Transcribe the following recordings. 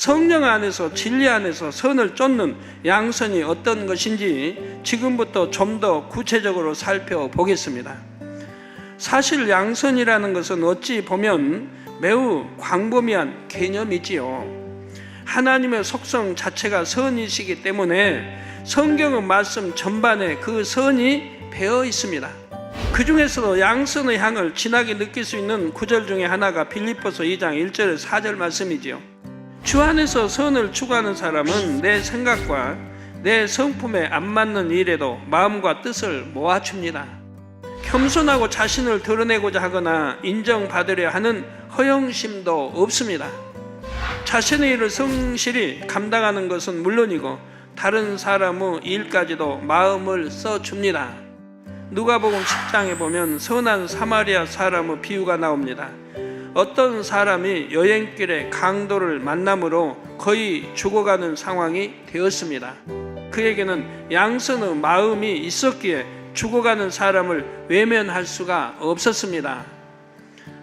성령 안에서 진리 안에서 선을 쫓는 양선이 어떤 것인지 지금부터 좀 더 구체적으로 살펴보겠습니다. 사실 양선이라는 것은 어찌 보면 매우 광범위한 개념이지요. 하나님의 속성 자체가 선이시기 때문에 성경의 말씀 전반에 그 선이 배어 있습니다. 그 중에서도 양선의 향을 진하게 느낄 수 있는 구절 중에 하나가 빌립보서 2장 1절에서 4절 말씀이지요. 주 안에서 선을 추구하는 사람은 내 생각과 내 성품에 안 맞는 일에도 마음과 뜻을 모아줍니다. 겸손하고 자신을 드러내고자 하거나 인정받으려 하는 허영심도 없습니다. 자신의 일을 성실히 감당하는 것은 물론이고 다른 사람의 일까지도 마음을 써줍니다. 누가복음 10장에 보면 선한 사마리아 사람의 비유가 나옵니다. 어떤 사람이 여행길에 강도를 만남으로 거의 죽어가는 상황이 되었습니다. 그에게는 양선의 마음이 있었기에 죽어가는 사람을 외면할 수가 없었습니다.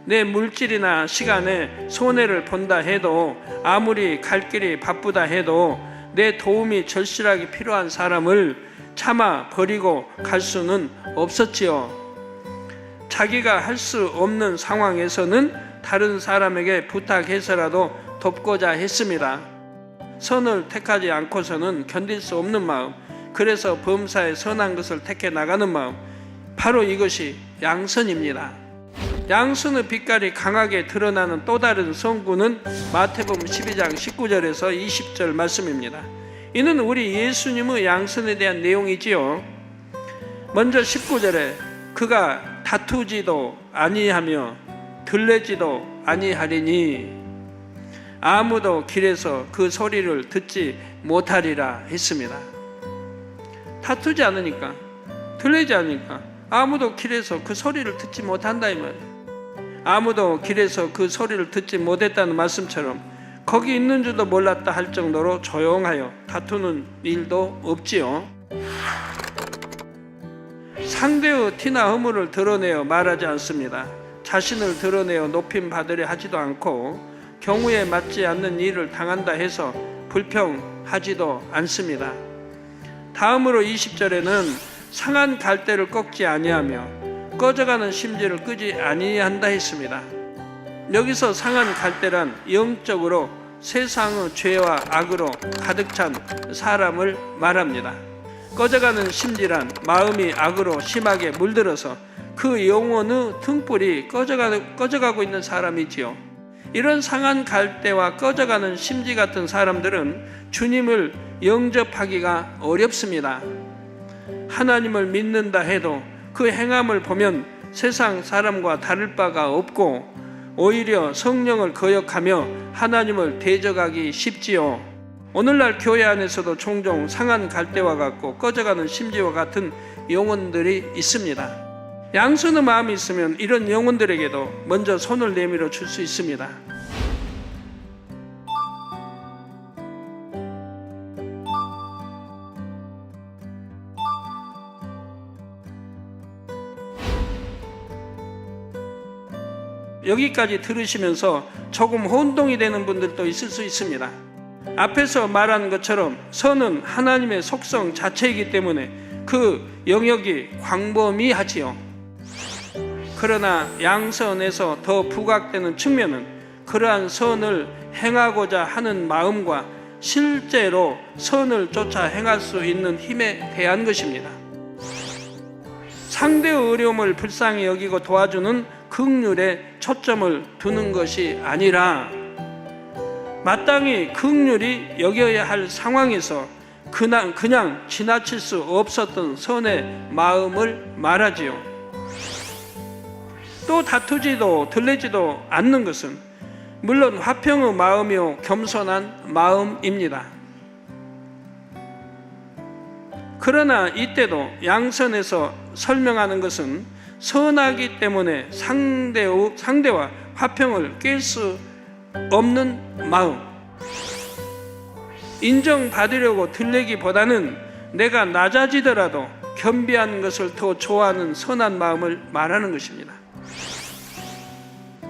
내 물질이나 시간에 손해를 본다 해도, 아무리 갈 길이 바쁘다 해도 내 도움이 절실하게 필요한 사람을 참아 버리고 갈 수는 없었지요. 자기가 할 수 없는 상황에서는 다른 사람에게 부탁해서라도 돕고자 했습니다. 선을 택하지 않고서는 견딜 수 없는 마음, 그래서 범사에 선한 것을 택해 나가는 마음, 바로 이것이 양선입니다. 양선의 빛깔이 강하게 드러나는 또 다른 성구는 마태복음 12장 19절에서 20절 말씀입니다. 이는 우리 예수님의 양선에 대한 내용이지요. 먼저 19절에 그가 다투지도 아니하며 들레지도 아니하리니 아무도 길에서 그 소리를 듣지 못하리라 했습니다. 다투지 않으니까, 들레지 않으니까 아무도 길에서 그 소리를 듣지 못한다 이 말이에요. 아무도 길에서 그 소리를 듣지 못했다는 말씀처럼 거기 있는 줄도 몰랐다 할 정도로 조용하여 다투는 일도 없지요. 상대의 티나 허물을 드러내어 말하지 않습니다. 자신을 드러내어 높임 받으려 하지도 않고 경우에 맞지 않는 일을 당한다 해서 불평하지도 않습니다. 다음으로 20절에는 상한 갈대를 꺾지 아니하며 꺼져가는 심지를 끄지 아니한다 했습니다. 여기서 상한 갈대란 영적으로 세상의 죄와 악으로 가득 찬 사람을 말합니다. 꺼져가는 심지란 마음이 악으로 심하게 물들어서 그 영혼의 등불이 꺼져가고 있는 사람이지요. 이런 상한 갈대와 꺼져가는 심지 같은 사람들은 주님을 영접하기가 어렵습니다. 하나님을 믿는다 해도 그 행함을 보면 세상 사람과 다를 바가 없고 오히려 성령을 거역하며 하나님을 대적하기 쉽지요. 오늘날 교회 안에서도 종종 상한 갈대와 같고 꺼져가는 심지와 같은 영혼들이 있습니다. 양선의 마음이 있으면 이런 영혼들에게도 먼저 손을 내밀어 줄 수 있습니다. 여기까지 들으시면서 조금 혼동이 되는 분들도 있을 수 있습니다. 앞에서 말한 것처럼 선은 하나님의 속성 자체이기 때문에 그 영역이 광범위하지요. 그러나 양선에서 더 부각되는 측면은 그러한 선을 행하고자 하는 마음과 실제로 선을 쫓아 행할 수 있는 힘에 대한 것입니다. 상대의 어려움을 불쌍히 여기고 도와주는 긍휼에 초점을 두는 것이 아니라 마땅히 긍휼이 여겨야 할 상황에서 그냥 지나칠 수 없었던 선의 마음을 말하지요. 또 다투지도 들레지도 않는 것은 물론 화평의 마음이요 겸손한 마음입니다. 그러나 이때도 양선에서 설명하는 것은 선하기 때문에 상대와 화평을 깰 수 없는 마음, 인정받으려고 들레기보다는 내가 낮아지더라도 겸비한 것을 더 좋아하는 선한 마음을 말하는 것입니다.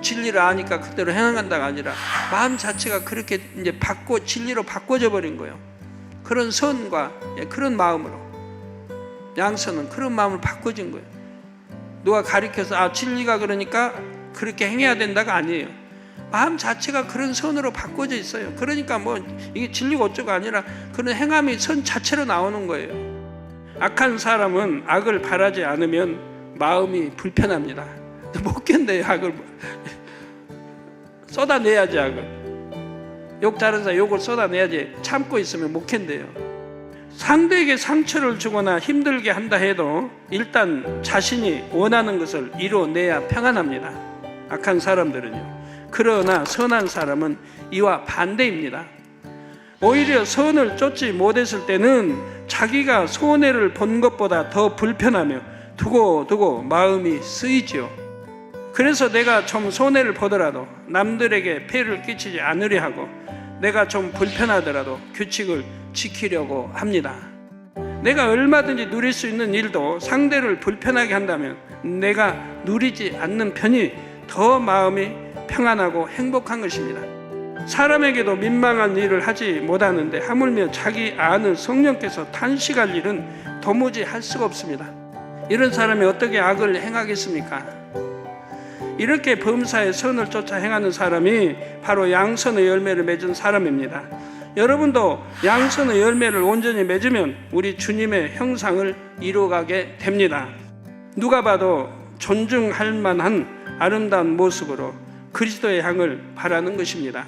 진리를 아니까 그대로 행한다가 아니라 마음 자체가 그렇게 이제 진리로 바꿔져 버린 거예요. 그런 선과 그런 마음으로, 양선은 그런 마음을 바꿔진 거예요. 누가 가르쳐서 진리가 그러니까 그렇게 행해야 된다가 아니에요. 마음 자체가 그런 선으로 바꿔져 있어요. 그러니까 뭐 이게 진리가 어쩌고 아니라 그런 행함이 선 자체로 나오는 거예요. 악한 사람은 악을 바라지 않으면 마음이 불편합니다. 못 견뎌요. 악을 쏟아내야지. 악을 욕 잘하는 사람 욕을 쏟아내야지. 참고 있으면 못 견뎌요. 상대에게 상처를 주거나 힘들게 한다 해도 일단 자신이 원하는 것을 이뤄내야 평안합니다. 악한 사람들은요. 그러나 선한 사람은 이와 반대입니다. 오히려 선을 쫓지 못했을 때는 자기가 손해를 본 것보다 더 불편하며 두고 마음이 쓰이지요. 그래서 내가 좀 손해를 보더라도 남들에게 폐를 끼치지 않으려 하고 내가 좀 불편하더라도 규칙을 지키려고 합니다. 내가 얼마든지 누릴 수 있는 일도 상대를 불편하게 한다면 내가 누리지 않는 편이 더 마음이 평안하고 행복한 것입니다. 사람에게도 민망한 일을 하지 못하는데 하물며 자기 아는 성령께서 탄식할 일은 도무지 할 수가 없습니다. 이런 사람이 어떻게 악을 행하겠습니까? 이렇게 범사의 선을 쫓아 행하는 사람이 바로 양선의 열매를 맺은 사람입니다. 여러분도 양선의 열매를 온전히 맺으면 우리 주님의 형상을 이루어가게 됩니다. 누가 봐도 존중할 만한 아름다운 모습으로 그리스도의 향을 바라는 것입니다.